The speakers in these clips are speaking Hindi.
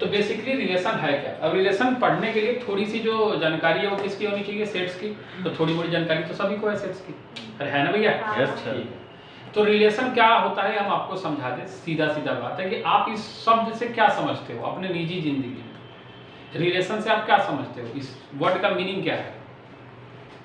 तो बेसिकली रिलेशन है क्या? अब रिलेशन पढ़ने के लिए थोड़ी सी जो जानकारी है वो किसकी होनी चाहिए? सेट्स की। तो थोड़ी मोड़ी जानकारी तो सभी को है सेट्स की, अरे है ना भैया? Yes sir. तो रिलेशन क्या होता है हम आपको समझा दें। सीधा सीधा बात है कि आप इस शब्द से क्या समझते हो अपने निजी जिंदगी में? रिलेशन से आप क्या समझते हो? इस वर्ड का मीनिंग क्या है?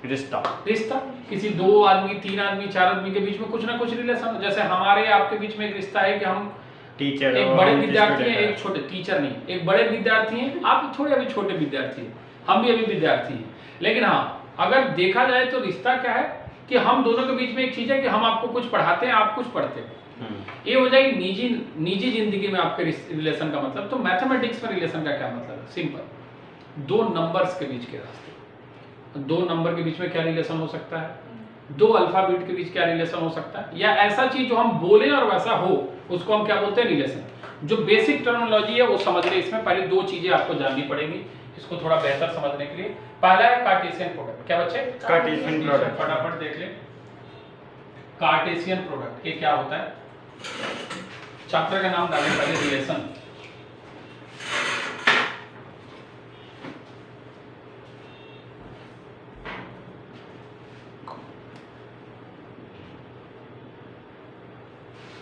रिश्ता। रिश्ता। किसी दो आदमी, तीन आदमी, चार आदमी के बीच में कुछ ना कुछ रिलेशन। जैसे हमारे आपके बीच में एक रिश्ता है कि हम टीचर, एक बड़े विद्यार्थी हैं, एक छोटे, टीचर नहीं, एक बड़े विद्यार्थी हैं, आप थोड़े अभी छोटे विद्यार्थी हैं, हम भी अभी विद्यार्थी हैं। लेकिन हाँ, अगर देखा जाए तो रिश्ता क्या है कि हम दोनों के बीच में एक चीज है कि हम आपको कुछ पढ़ाते हैं, आप कुछ पढ़ते हैं। ये हो जाएगी निजी जिंदगी में आपके रिलेशन का मतलब। तो मैथमेटिक्स में रिलेशन का क्या मतलब है? सिंपल, दो नंबर्स के बीच के रास्ते। दो नंबर के बीच में क्या रिलेशन हो सकता है? दो अल्फाबेट के बीच क्या रिलेशन हो सकता है? या ऐसा चीज जो हम बोले और वैसा हो, उसको हम क्या बोलते हैं? रिलेशन। जो बेसिक टर्मिनोलॉजी है वो समझने, इसमें पहले दो चीजें आपको जाननी पड़ेंगी इसको थोड़ा बेहतर समझने के लिए। पहला है कार्टेशियन प्रोडक्ट। क्या बच्चे? Cartesian product. फटाफट देख ले। कार्टेशियन प्रोडक्ट ये क्या होता है? चैप्टर का नाम डालें पहले, रिलेशन।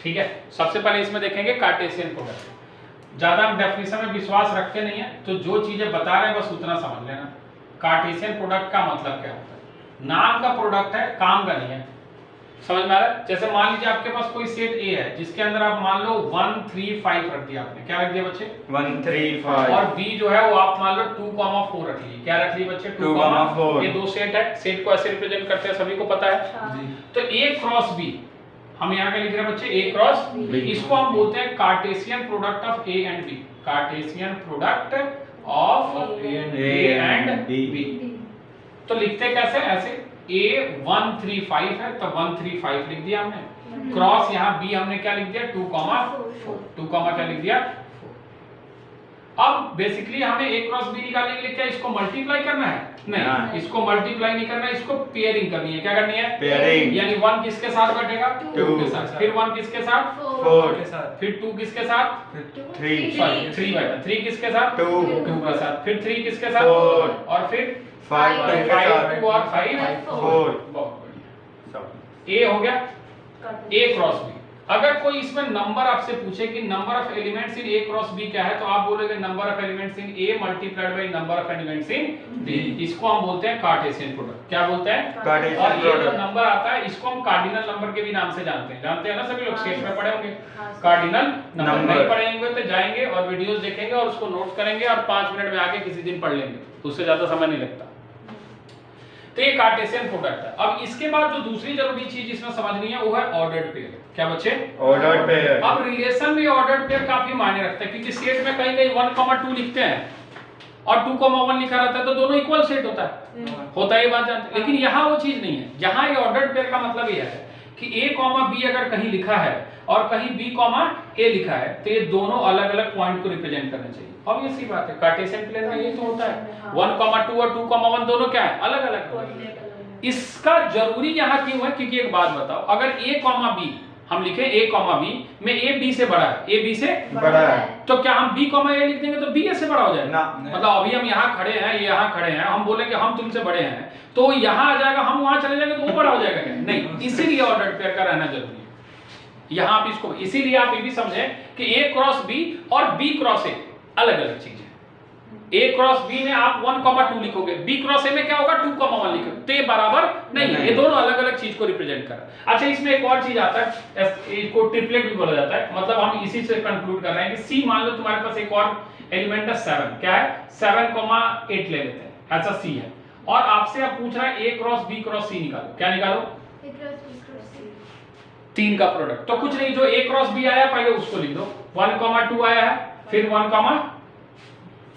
ठीक है, सबसे पहले इसमें देखेंगे कार्टेशियन प्रोडक्ट। ज्यादा हम डेफिनेशन में विश्वास रखते नहीं है, तो जो चीजें बता रहे हैं बस उतना समझ लेना। कार्टेशियन प्रोडक्ट का मतलब क्या होता है? नाम का प्रोडक्ट है, काम का नहीं है। समझ में आ रहा है? जैसे मान लीजिए आपके पास कोई सेट ए है जिसके अंदर आप मान लो 1 3 5 रख दिया आपने। क्या रख दिया बच्चे? 1 3 5। और बी जो है वो आप मान लो 2 4 रख लीजिए। क्या रख लिए बच्चे? 2 4। ये दो सेट है, सेट को ऐसे रिप्रेजेंट करते हैं, सभी को पता है जी। तो ए क्रॉस बी, हम यहाँ क्या लिख रहे हैं बच्चे? A cross B. इसको हम बोलते हैं Cartesian product of A and B. Cartesian product of A and B. तो लिखते कैसे? ऐसे A 1 3 5 है तो 1 3 5 लिख दिया हमने। क्रॉस यहाँ B हमने क्या लिख दिया? 2 4। 2 क्या लिख दिया? 4। अब बेसिकली हमें A क्रॉस B निकालने के लिए क्या इसको मल्टीप्लाई करना है? नहीं, इसको मल्टीप्लाई नहीं करना है, इसको पेयरिंग करनी है। क्या करनी है? पेयरिंग। यानी 1 किसके साथ बैठेगा? 2 के साथ। फिर 1 किसके साथ? 4 के साथ। फिर 2 किसके साथ? 3 सॉरी 3 बैठा। 3 किसके साथ? 2 के साथ। फिर 3 किसके साथ? 4 और फिर 5 2 और 5 4। बहुत बढ़िया। ए हो गया ए क्रॉस बी। अगर कोई इसमें नंबर आपसे पूछे कि number of elements in A cross B क्या है, तो आप बोलोगे number of elements in A multiplied by number of elements in B. इसको हम बोलते हैं कार्टेशियन प्रोडक्ट। क्या बोलते हैं? कार्टेशियन और ये जो प्रोडक्ट। नंबर आता है इसको हम कार्डिनल नंबर के भी नाम से जानते हैं। जानते हैं ना सभी लोग? सेट में पढ़े होंगे कार्डिनल नंबर। नहीं पढ़े होंगे तो जाएंगे और वीडियोस देखेंगे और उसको नोट करेंगे और 5 मिनट में आके किसी दिन पढ़ लेंगे, उससे ज्यादा समय नहीं लगता। तो ये कार्टेशियन प्रोडक्ट है। अब इसके बाद जो दूसरी जरूरी चीज इसमें समझनी है वो है ऑर्डर्ड पेयर। क्या बच्चे? Ordered pair. अब रिलेशन में ऑर्डर्ड पेयर काफी मायने रखता है, क्योंकि सेट में कहीं कहीं 1 2 लिखते हैं और 2 1 लिखा रहता है तो दोनों इक्वल सेट होता है ये बात जानते हैं। लेकिन यहाँ वो चीज नहीं है। यहाँ ये ऑर्डर्ड पेयर का मतलब ये है कि a b अगर कहीं लिखा है और कहीं b a लिखा है तो ये दोनों अलग अलग पॉइंट को रिप्रेजेंट करने चाहिए। ऑब्वियस सी बात है, कार्टेशियन प्लेन में ये तो होता है 1 2 और 2 1 दोनों क्या है? अलग अलग। इसका जरूरी यहाँ क्यों है? क्योंकि एक बात बताओ, अगर a b हम लिखे a b में a b से बड़ा है, a b से बड़ा है, तो क्या हम b a लिख देंगे तो b a से बड़ा हो जाएगा? ना। मतलब अभी हम यहाँ खड़े हैं, ये यहाँ खड़े हैं, हम बोलेंगे हम तुमसे बड़े हैं तो यहाँ आ जाएगा, हम वहां चले जाएंगे तो वो बड़ा हो जाएगा क्या? नहीं, इसीलिए ऑर्डर्ड पेयर का रहना जरूरी है। यहाँ आप इसको, इसीलिए आप ये भी समझे कि a क्रॉस b और b क्रॉस a अलग अलग चीज है। A क्रॉस B में आप 1 2 लिखोगे, B क्रॉस A में क्या होगा? 2 1 लिखोगे, तो ये बराबर नहीं। ये दोनों अलग अलग चीज को रिप्रेजेंट कर रहा है। अच्छा, इसमें एक और चीज आता है, इसको ट्रिपलेट भी बोला जाता है। मतलब हम इसी से कंक्लूड कर रहे हैं कि C मान लो तुम्हारे पास एक और एलिमेंट है 7। क्या है? 7 8 ले लेते हैं, ऐसा C है और आपसे अब पूछ रहा है A cross B cross C निकालो। क्या निकालो? A cross B cross C, 3 का प्रोडक्ट। तो कुछ नहीं, जो A क्रॉस B आया पहले उसको लिख दो। 1 2 आया है, फिर 1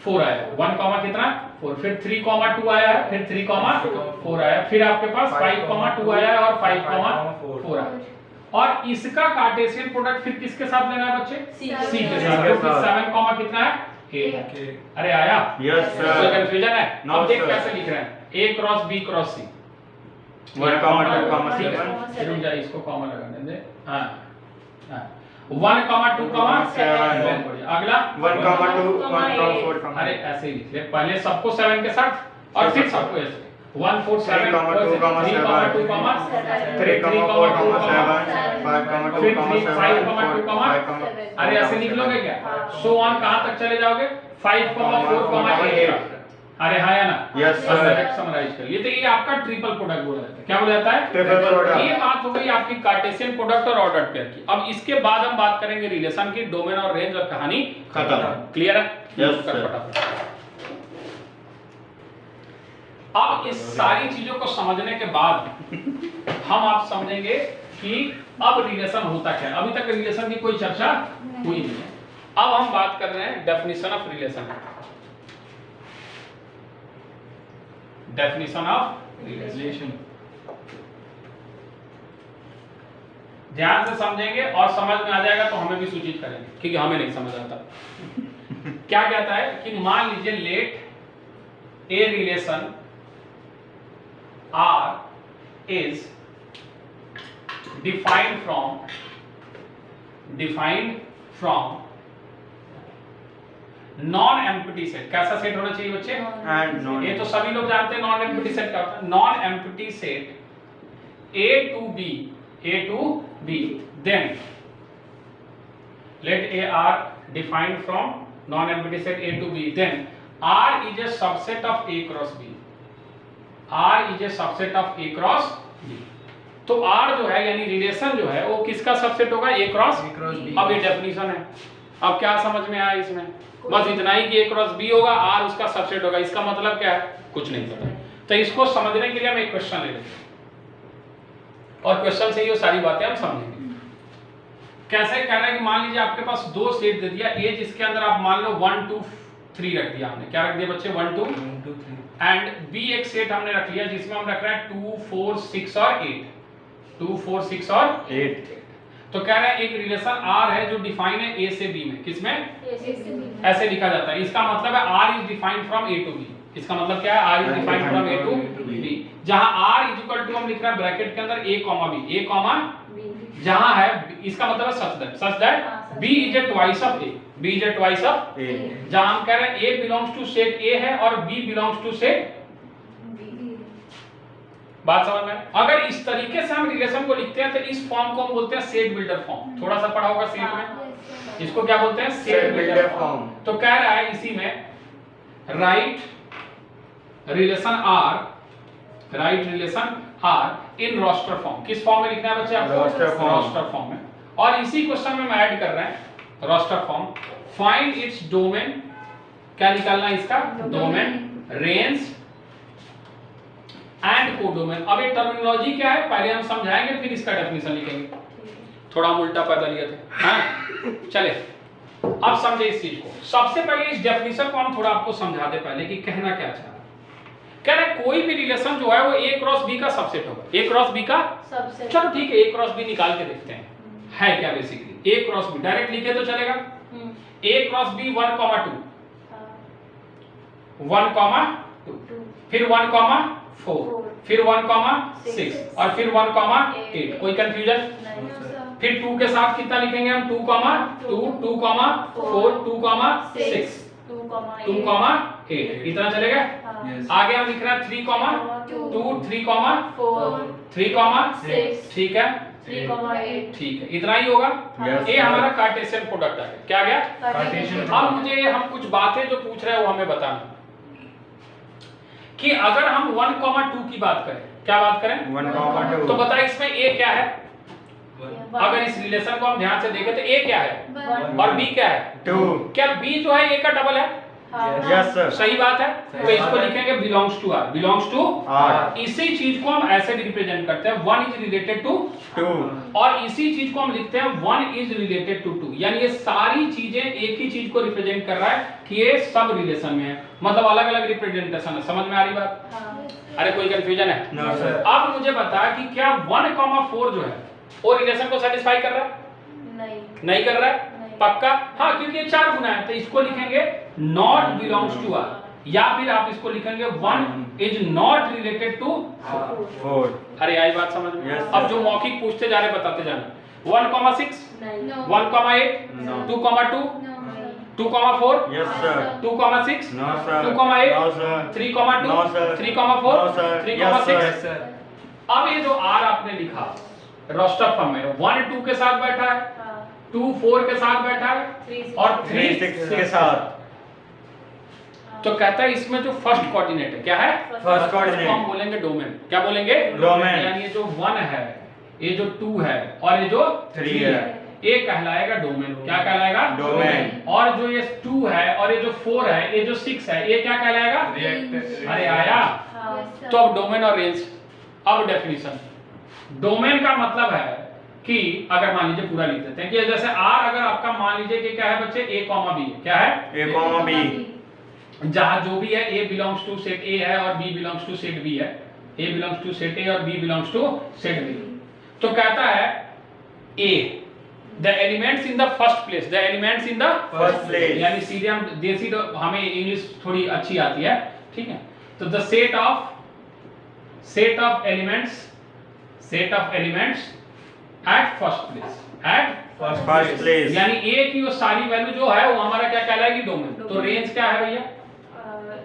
4 आया, 1 कितना? 4। फिर 3 2 आया है, फिर 3 4 आया, फिर आपके पास 5 2 आया है और 5 4 आया। और इसका कार्टेशियन प्रोडक्ट फिर किसके साथ लेना है बच्चे? C के साथ। तो फिर 7 कितना है? 8। अरे आया? Yes sir. कोई कंफ्यूजन है? अब देख कैसे लिख रहे हैं, A cross B cross C। 1 2 7। रुक जा, इसको कॉमा लगाने दे। हाँ, 1, 2, 7. बहुत बढ़िया। अगला 1, 2, 1, 4, अरे ऐसे ही लिख ले, पहले सबको 7 के साथ और फिर सबको ऐसे 1, 4, 7, 3, 2, 3, 2, 7, 3, 4, 7, 5, 2, 7, 4, अरे ऐसे निकलोगे क्या? सो ऑन कहां तक चले जाओगे? 5, 4, 8। अरे हाँ या ना? Yes, sir. डायरेक्ट समराइज कर लिए। तो ये आपका ट्रिपल प्रोडक्ट बोला जाता है। क्या बोला जाता है? Triple product. ये बात हो गई आपकी कार्टेशियन प्रोडक्ट और ऑर्डर पेयर की। अब इसके बाद हम बात करेंगे रिलेशन की, डोमेन और रेंज और कहानी खत्म। क्लियर है? Yes, कर sir. फटाफट। अब इस सारी चीजों को समझने के बाद हम आप समझेंगे कि अब रिलेशन होता क्या है। अभी तक रिलेशन की कोई चर्चा हुई नहीं है। अब हम बात कर रहे हैं definition of relation. Definition of relation ध्यान से समझेंगे और समझ में आ जाएगा तो हमें भी सूचित करेंगे, क्योंकि हमें नहीं समझ आता। क्या कहता है कि मान लीजिए let A relation R is defined from non empty set. कैसा सेट होना चाहिए बच्चे? And non- ये तो सभी लोग जानते हैं नॉन एम्प्टी सेट क्या होता है। Non empty set A to B then let A R defined from non empty set A to B then R is a subset of A cross B। R is a subset of A cross B। तो R जो है यानी रिलेशन जो है वो किसका सबसेट होगा? A cross B। अब ये डेफिनेशन है। अब क्या समझ में आया इसमें? बस इतना ही कि A cross B होगा, R उसका सबसेट होगा। इसका मतलब क्या है? कुछ नहीं पता। तो इसको समझने के लिए हम एक क्वेश्चन ले लेते हैं और क्वेश्चन से ये सारी बातें हम समझेंगे। कैसे कह रहा है कि मान लीजिए आपके पास दो सेट दे दिया A, जिसके अंदर आप मान लो 1, 2, 3 रख दिया हमने। क्या रख दिया बच्चे? 1, 2 एंड B एक सेट हमने रख लिया जिसमें हम रख रहे हैं 2, 4, 6 और 8। 2, 4, 6 और 8। तो कह रहे हैं एक रिलेशन R है जो डिफाइन है A से B में। किसमें? ऐसे लिखा जाता है। इसका मतलब है R is defined from A to B। इसका मतलब क्या है? R is defined from A to B। जहां R इज इक्वल टू हम लिख रहे हैं ब्रैकेट के अंदर A, B। A, जहां है इसका मतलब है such that B is a twice of A। B is a twice of A। जहां हम कह रहे हैं A belongs to set A है और B बिलोंग्स टू सेट। बात समझ में? अगर इस तरीके से हम रिलेशन को लिखते हैं तो इस फॉर्म को हम बोलते हैं सेट बिल्डर फॉर्म। थोड़ा सा पढ़ा होगा सेट में। इसको क्या बोलते हैं? Set builder form. तो कह रहा है इसी में right relation R in roster form. किस फॉर्म में लिखना है बच्चे आपको? रोस्टर फॉर्म में। और इसी क्वेश्चन में हम ऐड कर रहे हैं roster form. Find its domain. क्या निकालना है इसका? Domain, range and codomain. अब ये टर्मिनोलॉजी क्या है पहले हम समझाएंगे, फिर इसका डेफिनेशन लिखेंगे। थोड़ा हम उल्टा पैदा लिया था। हाँ चले अब समझे इस चीज को। सबसे पहले इस डेफिनेशन को हम थोड़ा आपको समझा दे पहले कि कहना क्या चाह रहा है। कह रहा है कोई भी रिलेशन जो है वो A क्रॉस B का सबसेट होगा। A क्रॉस B का सबसेट। चलो ठीक है, A क्रॉस B निकाल के देखते हैं है क्या basically. A cross B direct लिखे तो चलेगा। A क्रॉस B 1, 2 1, 2 फिर 1, 4 फिर 1, 6 और फिर 1, 8। कोई कंफ्यूजन? फिर 2 के साथ कितना लिखेंगे हम? 2, 2, 2, 4, 2, 6, 2, 8। इतना चलेगा। आगे हम लिख रहे हैं 3, 2, 3, 4, 3, 6। ठीक है, 3, 8। ठीक है, इतना ही होगा। ये हमारा कार्टेशियन प्रोडक्ट है। क्या गया? कार्टेशियन। अब मुझे हम कुछ बातें जो पूछ रहे हैं वो हमें बताना कि अगर हम 1, 2 की बात करें, क्या बात करें? 1, 2 तो बताइए इसमें A क्या है? अगर इस रिलेशन को हम ध्यान से देखें तो A क्या है और B क्या है? 2। क्या B जो है A का डबल है? Yes sir. सही बात है। तो इसको लिखेंगे belongs to R। Belongs to R। इसी चीज को हम ऐसे रिप्रेजेंट करते हैं 1 इज रिलेटेड टू 2 और इसी चीज को हम लिखते हैं 1 इज रिलेटेड टू 2। यानी ये सारी चीजें एक ही चीज को रिप्रेजेंट कर रहा है कि ये सब रिलेशन में है, मतलब अलग अलग रिप्रेजेंटेशन है। समझ में आ रही बात? अरे कोई कंफ्यूजन है? No sir. अब मुझे बता कि क्या 1, 4 जो है वो रिलेशन को सेटिस्फाई कर रहा है? नहीं कर रहा है। पक्का? हाँ, क्योंकि ये 4 गुना है तो इसको लिखेंगे नॉट बिलोंग्स टू R, या फिर आप इसको लिखेंगे 1 इज नॉट रिलेटेड टू 4। अरे आई बात समझ में? Yes, अब sir. जो मौखिक पूछते जा रहे बताते जाना। 1,6 No. 1,8 No. 2,2 No. 2,4 Yes, sir. 2,6 No, sir. 2,8 No, sir. 3,2 No, sir. 3,4 No, sir. 3,6 Yes, sir. अब ये जो R आपने लिखा रोस्टर फॉर्म में 1 2 के साथ बैठा है, 2 4 के साथ बैठा है 3 और 3 6 6 के साथ तो कहता है इसमें जो फर्स्ट कोऑर्डिनेट है क्या है? फर्स्ट इसको हम कोऑर्डिनेट बोलेंगे डोमेन। क्या बोलेंगे? डोमेन। यानी ये जो 1 है, ये जो 2 है और ये जो 3 3 है, है, ये कहलाएगा डोमेन। क्या कहलाएगा? डोमेन। और जो ये 2 है और ये जो 4 है, ये जो 6 है, ये क्या कहलाएगा? अरे आया। तो अब डोमेन और रेंज। अब डेफिनेशन, डोमेन का मतलब है कि अगर मान लीजिए पूरा लिख देते हैं कि जैसे R अगर आपका मान लीजिए कि क्या है बच्चे A, B है, क्या है? A, B जहां जो भी है A belongs to set A है और B belongs to set B है, A belongs to set A और B belongs to set B। तो कहता है A the elements in the first place, the elements in the First place। यानी सीधे हम देसी तो हमें इंग्लिश थोड़ी अच्छी आती है, ठीक है? तो the set of elements at first place, at first place यानी A की वो सारी वैल्यू जो है वो हमारा क्या कहलाएगी? डोमेन। तो रेंज क्या है भैया?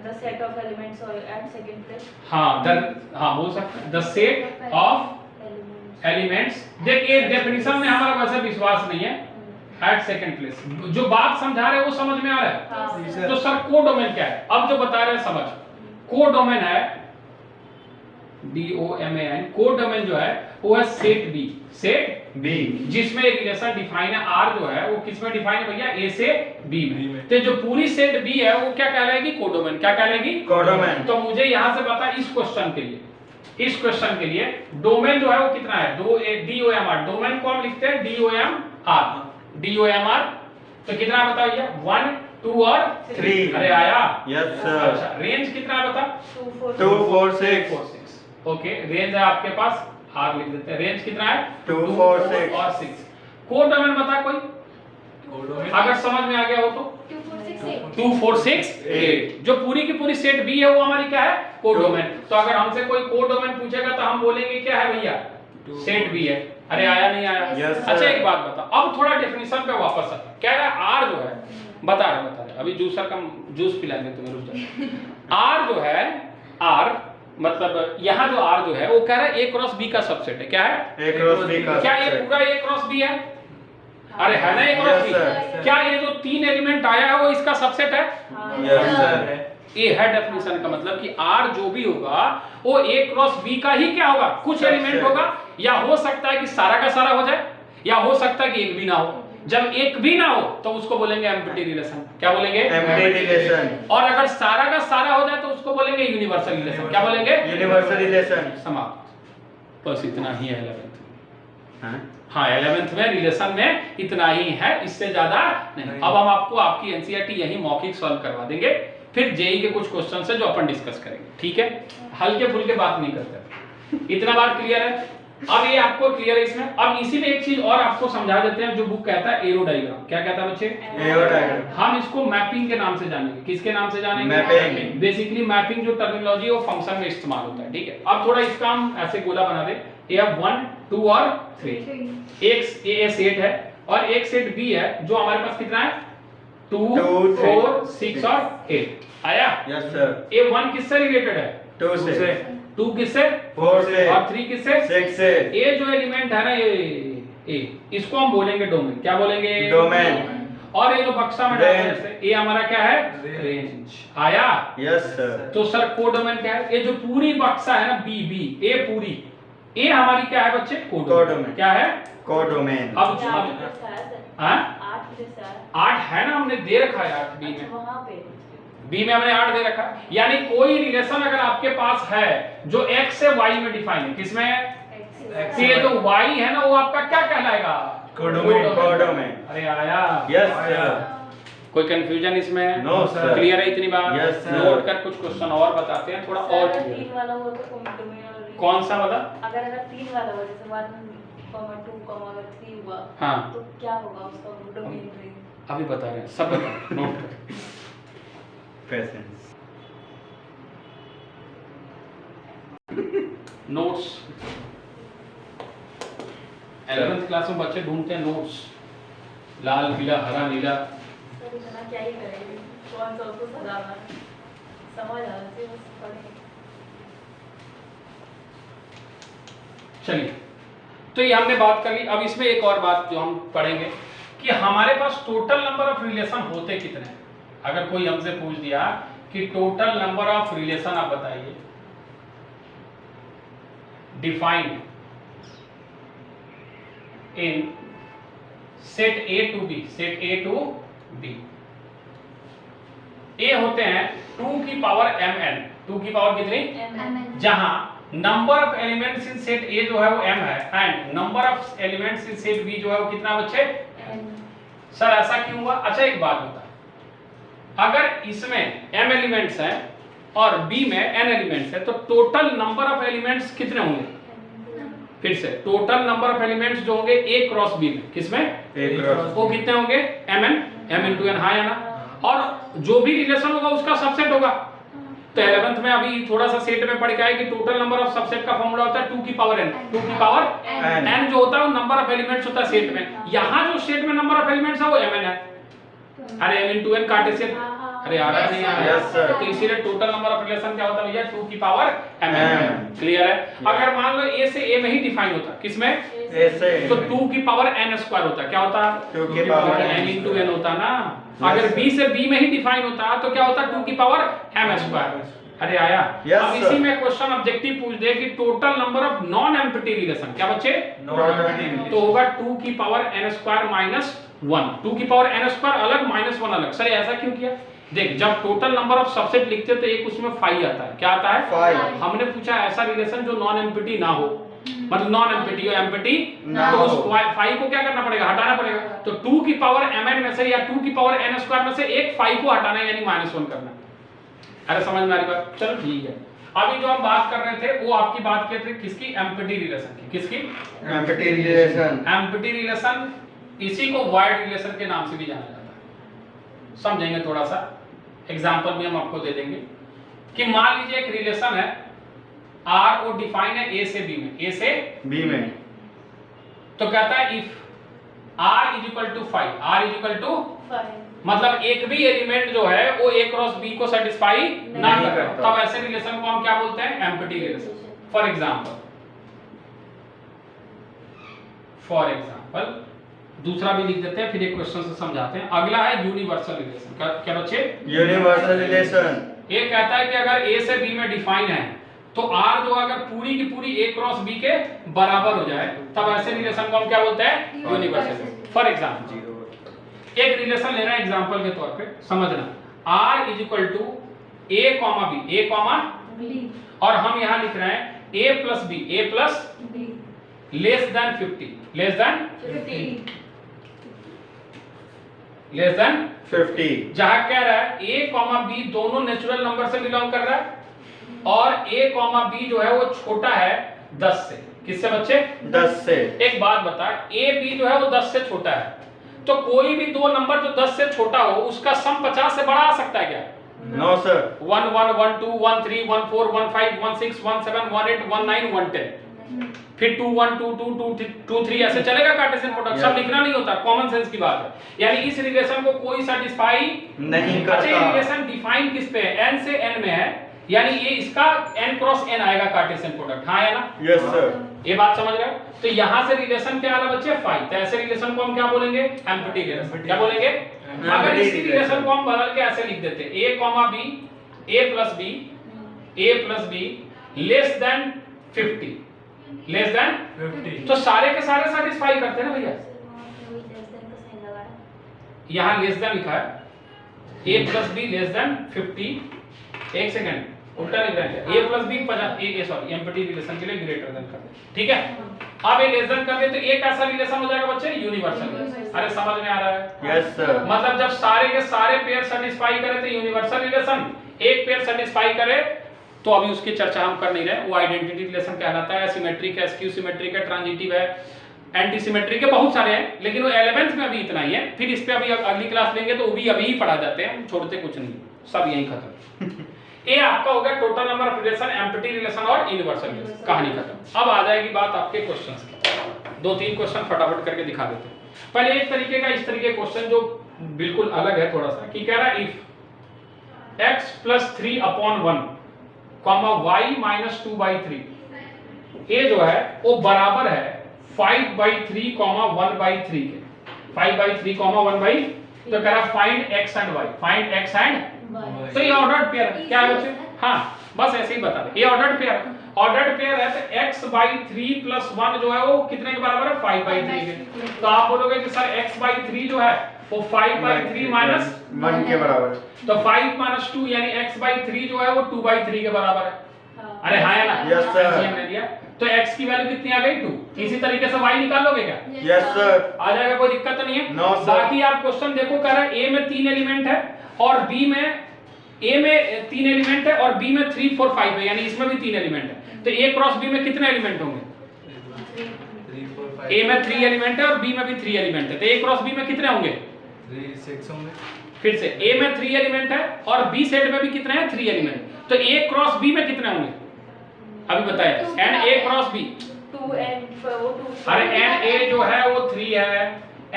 The set of elements or at second place. हाँ बोल सकते हैं the set of Elements. Elements. देखिए डेफिनेशन में हमारा वैसे विश्वास नहीं है। एट सेकंड प्लेस जो बात समझा रहे हैं वो समझ में आ रहा है? हाँ. तो सर कोडोमेन क्या है? अब जो बता रहे हैं समझ, कोडोमेन है DOMAN। कोडोमेन जो है वो है सेट बी, सेट बी जिसमें एक रिलेशन डिफाइन है R जो है वो किसमें डिफाइन है भैया? A से B में। तो जो पूरी सेट B है वो क्या कहलाएगी? कोडोमेन। क्या कहलाएगी? कोडोमेन। तो मुझे यहां से बता इस क्वेश्चन के लिए डोमेन जो है वो कितना है? DOMR। डोमेन को हम लिखते हैं DOMR। तो कितना बता भैया? 1 2 और 3। अरे आया। Yes sir. अच्छा रेंज कितना है बता? 2 4 2 4 6 ओके रेंज है आपके पास, R लिख देते हैं। रेंज कितना है? 2 4 6 और 6। कोडोमेन बता कोई अगर समझ में आ गया हो तो? 2 4 6 8. 2 4 6 8 जो पूरी की पूरी सेट बी है वो हमारी क्या है? कोडोमेन। तो अगर हमसे कोई कोडोमेन पूछेगा तो हम बोलेंगे क्या है भैया? सेट बी है। अरे आया नहीं आया? Yes, sir. अच्छा एक बात बता, अब थोड़ा डेफिनेशन पे वापस आ। कह रहा है R जो है, बता रहे अभी जूसर का जूस पिलाएंगे तुम्हें, रुक जाओ। R जो है, R मतलब यहाँ जो R जो है वो कह रहा है A क्रॉस B का सबसेट है। क्या है? A क्रॉस B का क्या ये सबसेट। पूरा A क्रॉस B है? अरे है ना A cross Yes, B? sir. क्या ये जो 3 एलिमेंट आया है वो इसका सबसेट है? Yes sir. ये है डेफिनेशन का मतलब कि R जो भी होगा वो A क्रॉस B का ही क्या होगा? कुछ सबसेट। एलिमेंट होगा, या हो सकता है कि सारा का सारा हो जाए, या हो सकता है कि एक भी ना हो। जब एक भी ना हो तो उसको बोलेंगे एम्प्टी रिलेशन। क्या बोलेंगे? Empty relation. और अगर सारा का सारा हो जाए तो उसको बोलेंगे यूनिवर्सल रिलेशन। क्या बोलेंगे? Universal relation. समाप्त। बस इतना ही है 11th। हाँ हाँ 11th में रिलेशन में इतना ही है, इससे ज्यादा नहीं। अब हम आपको आपकी एनसीईआरटी यही मौखिक सॉल्व करवा देंगे, फिर जेई के कुछ क्वेश्चन है जो अपन डिस्कस करेंगे, ठीक है? हल्के फुल्के बात नहीं करते। इतना बात क्लियर है? अब ये आपको क्लियर है इसमें। अब इसी में एक चीज और आपको समझा देते हैं, जो बुक कहता है एरो डायग्राम। क्या कहता है बच्चे? Arrow diagram. हम इसको मैपिंग के नाम से जानेंगे। किसके नाम से जानेंगे? मैपिंग। बेसिकली मैपिंग जो टर्मिनोलॉजी है वो फंक्शन में इस्तेमाल होता है, ठीक है? अब थोड़ा इसका हम ऐसे गोला बना दे, ये अब 1 2 और 3। एक ए सेट है और एक सेट बी है जो हमारे पास कितना है? 2 2, 4 6 और 8 आया। Yes sir. ए 1 किससे रिलेटेड है? 2 से 2 किससे? 4 से और 3 किससे? 6 से। ए जो एलिमेंट है ना ये इसको हम बोलेंगे डोमेन। क्या बोलेंगे? डोमेन। और ये जो बक्सा में डालते हैं ये हमारा क्या है? रेंज आया। Yes sir. तो सर कोडोमेन क्या है? ये जो पूरी बक्सा है ना बी ए पूरी, ये हमारी क्या है बच्चे? कोडोमेन। क्या है? कोडोमेन। अब हाँ 8 है ना, हमने दे रखा है 8 बी में। वहां पे बी में हमने 8 दे रखा। यानी कोई रिलेशन अगर आपके पास है जो x से y में डिफाइन है, किसमें है? X तो ये जो y है ना वो आपका क्या कहलाएगा? कोडोमेन। कोडोमेन। अरे आया। Yes sir. कोई कंफ्यूजन इसमें? No, sir. क्लियर है इतनी बात? Yes, sir. नोट कर कुछ क्वेश्चन और बताते हैं थोड़ा और अगर clear। 3 वाला हुआ तो डोमेन और कौन सा वाला? अगर 3 वाला हुआ जैसे 1 2 अगर 3 हुआ हाँ। तो क्या होगा उसका डोमेन रेंज? अभी बता रहे हैं, सब बता रहे हैं, नोट कर। पेशेंस। नोट्स 11th क्लास में बच्चे ढूंढते हैं नोट्स, लाल पीला हरा नीला। सर इतना क्या ही करेंगे, कौन सा उसको सजाना है, समझ आ रहा है बस पढ़े। चलिए, तो ये हमने बात कर ली। अब इसमें एक और बात जो हम पढ़ेंगे कि हमारे पास टोटल नंबर ऑफ रिलेशन होते कितने हैं। अगर कोई हमसे पूछ दिया कि टोटल नंबर ऑफ रिलेशन आप बताइए, defined in set A to B, set A to B. A होते हैं 2 की पावर mn, 2 की पावर कितनी, जहां number of elements in set A जो है वो m है and number of elements in set B जो है वो कितना बच्चे। सर ऐसा क्यों हुआ? अच्छा एक बात बता, अगर इसमें m एलिमेंट्स हैं और b में n एलिमेंट्स है तो टोटल नंबर ऑफ एलिमेंट्स कितने होंगे? फिर से टोटल नंबर ऑफ एलिमेंट्स जो होंगे a क्रॉस b में, किसमें? A क्रॉस वो कितने होंगे? mn, m into n, हाँ या ना? और जो भी रिलेशन होगा उसका सबसेट होगा। तो 11th में अभी थोड़ा सा सेट में पढ़ के आए कि टोटल नंबर ऑफ सबसेट का फॉर्मूला होता है 2 की पावर n, 2 की पावर n जो होता है वो नंबर ऑफ एलिमेंट्स होता है सेट में। यहाँ जो सेट में नंबर ऑफ एलिमेंट्स है वो mn है। अरे m into n कार्टेशियन, अरे आ रहा नहीं आ रहा? Yes, sir. तो इसीलिए टोटल नंबर ऑफ रिलेशन क्या होता है भैया? 2 की पावर mn। क्लियर है? अगर मान लो a से a में ही डिफाइन होता, किसमें? A से तो 2 की पावर n स्क्वायर होता, क्या होता? 2 की पावर n into n होता ना। Yes, अगर sir. b से b में ही डिफाइन होता तो क्या होता? 2 की पावर m स्क्वायर। अरे आया? Yes, अब sir. इसी में क्वेश्चन ऑब्जेक्टिव पूछ दे कि total number of non empty relation, क्या बच्चे? तो होगा 2 की पावर n स्क्वायर माइनस 1। 2 की पावर n स्क्वायर अलग माइनस 1 अलग। सर ऐसा क्यों किया? देख, जब टोटल नंबर ऑफ सबसेट लिखते तो एक उसमें फाई आता है। क्या आता है? फाई। हमने पूछा ऐसा रिलेशन जो नॉन एम्प्टी ना हो, मतलब नॉन एम्प्टी हो, एम्प्टी ना तो हो। उस फाई को क्या करना पड़ेगा? हटाना पड़ेगा। तो 2 की पावर mn में से या 2 की पावर n स्क्वायर में से एक फाई को हटाना है, यानी -1 करना। अरे समझ में आ रही बात? चलो ठीक है। अभी जो हम बात कर रहे थे वो आपकी बात कर रहे थे किसकी? एम्प्टी रिलेशन की। किसकी? Empty relation. एम्प्टी रिलेशन, इसी को वॉइड रिलेशन के नाम से भी जाना जाता है। समझेंगे थोड़ा सा, एग्जांपल भी हम आपको दे देंगे कि मान लीजिए एक रिलेशन है R, वो डिफाइन है A से B में, A से B में, तो कहता है if R is equal to 5, R is equal to, मतलब एक भी एलिमेंट जो है वो A क्रॉस B को सेटिस्फाई ना नहीं कर रहा, करता। तब ऐसे रिलेशन को हम क्या बोलते हैं? Empty relation. फॉर एग्जांपल दूसरा भी लिख देते हैं, फिर एक क्वेश्चन से समझाते हैं। अगला है यूनिवर्सल रिलेशन। क्या बच्चे? Universal relation. ये कहता है कि अगर A से B में डिफाइन है तो R जो अगर पूरी की पूरी A क्रॉस B के बराबर हो जाए तब ऐसे रिलेशन को हम क्या बोलते हैं? यूनिवर्सल। फॉर एग्जांपल एक रिलेशन लेना है एग्जांपल के तौर पे, समझना। R is equal to A comma B, A comma B, और हम यहाँ लिख रहे हैं A plus B, A plus B, less than 50, less than 50, less than 50। जहां कह रहा है A कॉमा B दोनों नेचुरल नंबर से बिलोंग कर रहा है और A कॉमा B जो है वो छोटा है 10 से। किससे बच्चे? 10 से। एक बात बता, A B जो है वो 10 से छोटा है, तो कोई भी दो नंबर जो 10 से छोटा हो उसका सम 50 से बड़ा आ सकता है क्या? No sir. 1 1 1 2 1 3 1 4 1 5 1 6 1 7 1 8 1 9 1 10, फिर 2 1 2 2 2 2 3 ऐसे चलेगा कार्टेशियन प्रोडक्ट। सब लिखना नहीं होता, कॉमन सेंस की बात है। यानी इस रिलेशन को कोई सेटिस्फाई नहीं अच्छा, ये करता। रिलेशन डिफाइन किस पे है? n से n में है, यानी ये इसका n क्रॉस n आएगा कार्टेशियन प्रोडक्ट, हाँ या ना? Yes sir. ये बात समझ रहे हो? तो यहां से रिलेशन क्या आ रहा बच्चे? फाई। तो ऐसे रिलेशन को हम क्या बोलेंगे? Empty relation. क्या बोलेंगे? अगर इसी रिलेशन को हम बदल के ऐसे लिख देते A comma B, A plus B, A plus B less than 50, less than 50, तो सारे के सारे सेटिस्फाई करते हैं ना भैया? यहाँ लेस देन लिखा है, A plus B less than 50। एक सेकंड, उल्टा लिख रहे हैं। A plus B 50, sorry empty relation के लिए ग्रेटर देन कर दे, ठीक है? अब ये लेस देन कर दे तो एक ऐसा रिलेशन हो जाएगा बच्चे यूनिवर्सल। अरे समझ में आ रहा है? Yes sir. मतलब जब सारे के सारे पेयर सेटिस्फाई करे तो यूनिवर्सल रिलेशन, एक पेयर सेटिस्फाई करे तो अभी उसकी चर्चा हम कर नहीं रहे, वो आइडेंटिटी रिलेशन कहलाता है। सिमेट्रिक है, स्क्यू सिमेट्रिक है, ट्रांजिटिव है, एंटी सिमेट्रिक है, बहुत सारे हैं, लेकिन वो 11th में अभी इतना ही है। फिर इस पे अभी अगली क्लास लेंगे तो वो भी अभी ही पढ़ा जाते हैं, छोड़ते कुछ नहीं, सब यही खत्म। ये आपका हो गया total number of relation, empty relation और यूनिवर्सल रिलेशन, कहानी खत्म। अब आ जाएगी बात आपके क्वेश्चंस की। दो तीन क्वेश्चन फटाफट करके दिखा देते हैं। पहले एक तरीके का इस तरीके क्वेश्चन जो बिल्कुल अलग है थोड़ा सा, कि कह रहा है इफ x + 3/1 y - 2/3 ये जो है वो बराबर है 5/3 1/3 के। 5/3 1/3 तो कह रहा find x and y, find x and तो ये ऑर्डर्ड पेयर है। क्या है बच्चे? हाँ बस ऐसे ही बता दे, ये ऑर्डर्ड पेयर है। ऑर्डर्ड पेयर है तो x/3 + 1 जो है वो कितने के बराबर है? 5/3 के। तो आप बोलोगे कि सर x/3 जो है वो 5/3 माइनस 1 के बराबर है। तो 5 - 2 यानी x/3 जो है वो 2/3 के बराबर है। अरे हाँ या ना? Yes, sir. ऐसे हमने दिया तो x की वैल्यू कितनी आ गई? 2। इसी तरीके से y निकाल लोगे क्या? Yes sir. आ जाएगा, कोई दिक्कत तो नहीं है? No, sir. बाकी आप क्वेश्चन देखो, कह रहा है a में 3 एलिमेंट है और b में a में 3 एलिमेंट है और b में 3 4 5 है, यानी इसमें भी 3 एलिमेंट है। तो a क्रॉस b में कितने एलिमेंट होंगे? a में 3 एलिमेंट है और b में भी 3 एलिमेंट है, तो a क्रॉस b में कितने होंगे? 3 6 होंगे। फिर से a में 3 एलिमेंट है और b सेट में भी कितने हैं? 3 एलिमेंट। तो a क्रॉस b में कितने होंगे? अभी बताया n a cross b। 2n वो 2। अरे n a जो है वो 3 है,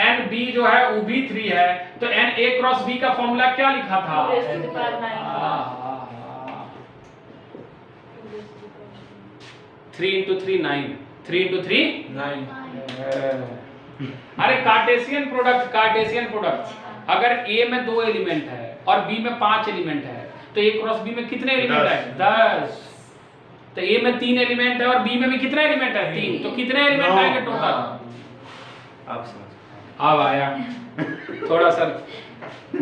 n b जो है वो भी 3 है, तो n a क्रॉस b का फॉर्मूला क्या लिखा था? 2 raised to the power 9। 3 into 3 9, 3 into 3 9 अरे कार्टेशियन प्रोडक्ट अगर a में 2 एलिमेंट है और b में 5 एलिमेंट है तो a क्रॉस b में कितने एलिमेंट है? 10। तो a में 3 एलिमेंट है और b में भी कितने एलिमेंट है? 3। तो कितने एलिमेंट आएंगे टोटल? आप समझ। अब आया थोड़ा सा।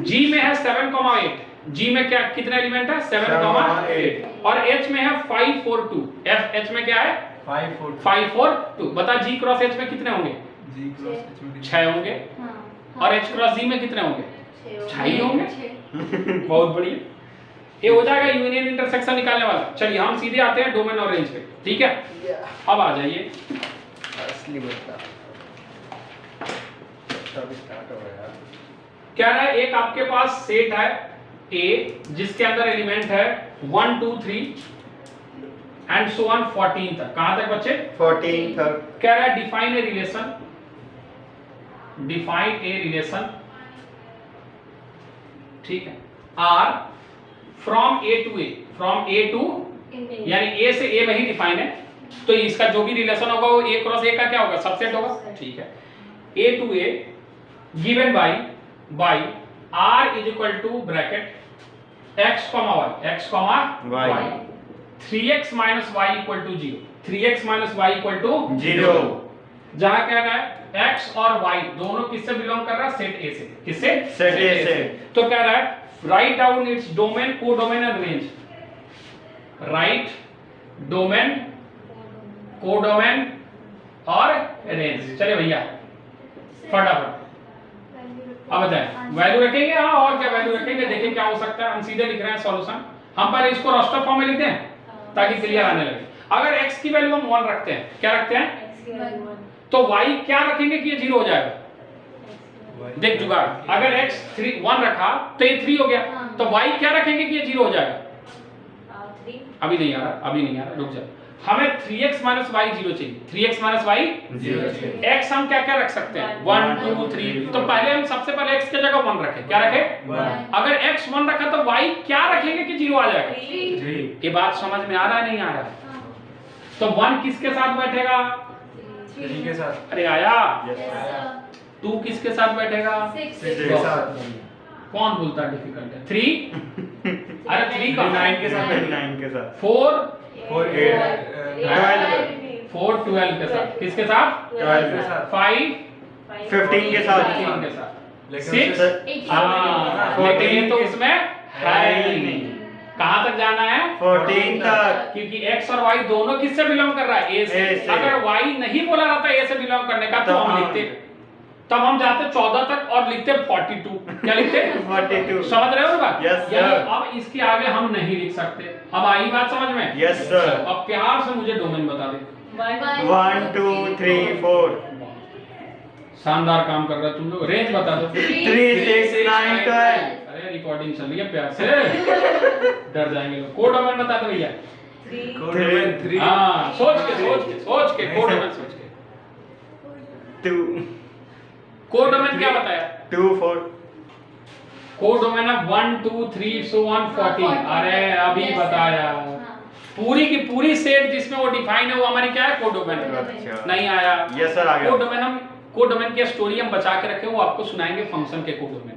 g में है 7,8, g में क्या कितने एलिमेंट है? 7,8 और h में है 5 4 2। h में क्या है? 5 4 5 4 2। बता g क्रॉस h में कितने होंगे? जी क्रॉस h में 6 होंगे और h क्रॉस g में कितने होंगे? 6 ही होंगे। बहुत बढ़िया, ये हो जाएगा यूनियन इंटरसेक्शन निकालने वाला। चलिए हम सीधे आते हैं डोमेन और रेंज पे, ठीक है? अब आ जाइए असली बता। तब स्टार्ट हो गया। क्या है, एक आपके पास सेट है A जिसके अंदर एलिमेंट है 1 2 3 एंड सो ऑन 14 तक। कहां तक बच्चे? 14 तक। कह रहा है डिफाइन ए रिलेशन, ठीक है, R फ्रॉम A टू यानी A से A में ही डिफाइन है, तो इसका जो भी रिलेशन होगा वो A क्रॉस A का क्या होगा? सबसेट होगा, ठीक है। A to A given by R is equal to bracket x, y 3x minus y equal to 0, 3x minus y equal to 0। जहां कह रहा है x और y दोनों किससे बिलोंग कर रहा है? सेट A से। किससे? सेट A से। तो कह रहा है write down its domain, codomain and range. Right domain, codomain और रेंज। चले भैया फटाफट अब बताएं, वैल्यू रखेंगे? हाँ, और क्या वैल्यू रखेंगे, देखें क्या हो सकता है। हम सीधे लिख रहे हैं सॉल्यूशन। हम पहले इसको रास्टर फॉर्म में लिखते हैं ताकि क्लियर आने लगे। अगर x की वैल्यू हम 1 रखते हैं, क्या रखते हैं? x की वैल्यू 1। तो y क्या रखेंगे कि ये 0 हो जाएगा? देख जुगाड़, अगर x 1 रखा तो ये 3 हो गया, तो y क्या रखेंगे कि ये 0 हो जाएगा? 3। अभी नहीं आ रहा, रुक जा। हमें 3x minus y 0 चाहिए, 3x minus y 0 x हम क्या क्या रख सकते हैं? 1 2 3। तो पहले हम सबसे पहले x की जगह 1 रखें। क्या रखें? 1 अगर x 1 रखा तो y क्या रखेंगे कि 0 आ जाएगा? 3 ये बात समझ में आ रहा है नहीं आ रहा है? तो 1 किसके साथ बैठेगा? 3 के साथ अरे आया। यस। 2 किसके साथ बैठेगा? 6 के साथ कौन बोलता है डिफिकल्ट है? 3 अरे 3 का 9 के साथ 9 के साथ। 4 4 4 12 के साथ। किसके साथ? 12 के साथ 5 15 के साथ। 15 के साथ। लेकिन 6 हाँ, लेकिन ये तो उसमें है ही नहीं। कहां तक जाना है? 14 तक। क्योंकि x और y दोनों किससे बिलोंग कर रहा है? A से। A से। अगर y नहीं बोला रहता A से बिलोंग करने का तो तो हम हाँ। लिखते, तब हम जाते 14 तक और लिखते 42। क्या लिखते? 42। समझ रहे हो ना बात? Yes, sir. यानी अब इसके आगे हम नहीं लिख सकते। अब आई बात समझ में? Yes sir. अब प्यार से मुझे डोमेन बता दे। 1 2 3 4 शानदार काम कर रहा है तुम लोग। रेंज बता दो। 3 6 9 12। अरे रिकॉर्डिंग चल रही है, प्यार से डर जाएंगे लोग। कोड डोमेन बता दो भैया। 3 हाँ, सोच के कोड डोमेन सोच के। 2 कोड डोमेन क्या बताया? 2 4 कोड डोमेन है 1 2 3 so on 14। अरे अभी Yes, बताया। हाँ। पूरी की पूरी सेट जिसमें वो डिफाइन है वो हमारी क्या है? Code domain. अच्छा नहीं आया? यस सर आ कोड गया डोमेन हम कोड डोमेन की स्टोरी हम बचा के रखे, वो आपको सुनाएंगे फंक्शन के कोड डोमेन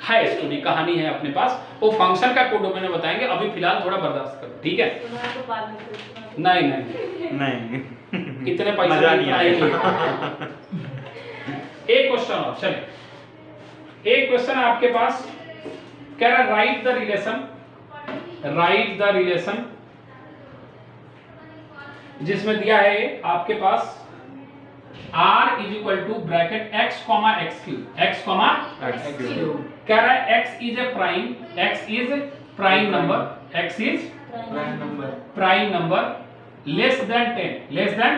है, स्टोरी कहानी है अपने पास, वो फंक्शन का कोड डोमेन में बताएंगे। अभी फिलहाल थोड़ा बर्दाश्त करो, ठीक है? सुना तो बाद में फिर सुना। नहीं नहीं नहीं इतने पैसे मजा नहीं नहीं आएंगे। एक क्वेश्चन और चले, एक क्वेश्चन है आपके पास, कह रहा राइट द रिलेशन जिसमें दिया है आपके पास r is equal to bracket x comma x cube, x comma कह रहा है x is a prime, x is prime number, x is prime number prime number less than 10, less than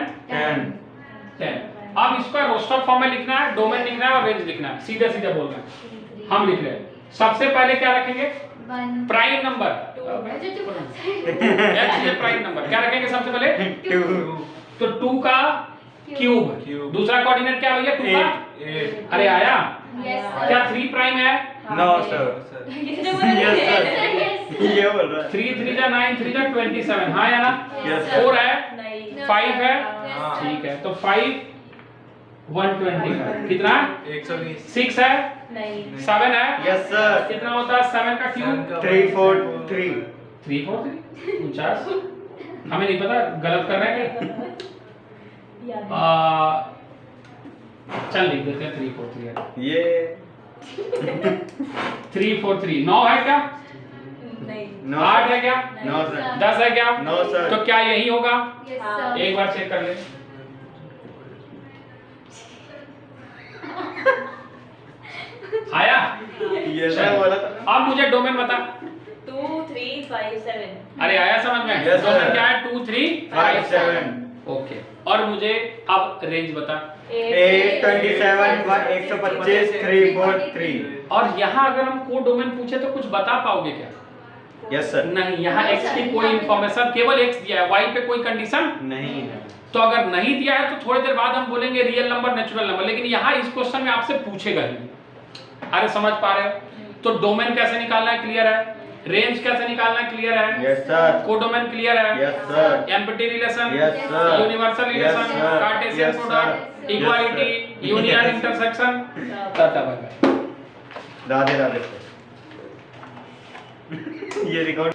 10। अब इसका रोस्टर फॉर्म में लिखना है, डोमेन लिखना है और रेंज लिखना है, सीधे सीधे बोल रहे हैं हम लिख रहे हैं। सबसे पहले क्या रखेंगे? Prime number, x is prime number, क्या रखेंगे सबसे पहले? 2 तो 2 का क्यूब, क्यूब। दूसरा कोऑर्डिनेट क्या भैया? 2 का 8 अरे आया Yes, क्या 3 प्राइम है? नो सर किसने यस बोला? सर ये बोल रहा है 3 3 जा 9 3 जा 27, हाँ या ना? Yes, 4 है, नहीं। 5 है, हाँ। ठीक है तो 5 120 कितना? 120 6 है, नहीं। 7 है, यस सर कितना होता है 7 का क्यूब? 3 4 3 3 4 3 49। हमें नहीं पता, गलत कर रहे हैं क्या? याद है। चल लिख देते हैं 3 4 3 है। ये 3 4 3 9 है क्या? नहीं। 9 8 है क्या? नो सर 10 है क्या? नो सर तो क्या यही होगा? हाँ। एक बार चेक कर ले। आया? ये मैं बोला था अब मुझे डोमेन बता। 2 3 5 7। अरे आया समझ में? Yes, sir. डोमेन क्या है? 2 3 5 7 ओके। और मुझे अब रेंज बता। 8 27 125 3 4 3 और यहाँ अगर हम कोड डोमेन पूछे तो कुछ बता पाओगे क्या? यस सर नहीं, यहाँ x की कोई इंफॉर्मेशन, केवल x दिया है, y पे कोई कंडीशन। नहीं है तो अगर नहीं दिया है तो थोड़ी देर बाद हम बोलेंगे रियल नंबर नेचुरल नंबर, लेकिन यहाँ इस क्वेश्चन में आपसे पूछेगा ही नहीं। अरे समझ पा रहे हो? तो डोमेन कैसे निकालना है क्लियर है, रेंज कैसे निकालना है क्लियर है, यस सर कोडोमेन क्लियर है, yes sir empty relation, Yes, sir. Universal relation, Yes, sir. Cartesian Yes, product, sir. Equality, Yes, sir. Union, intersection. Tata bye bye. Radhe Radhe ये रिकॉर्ड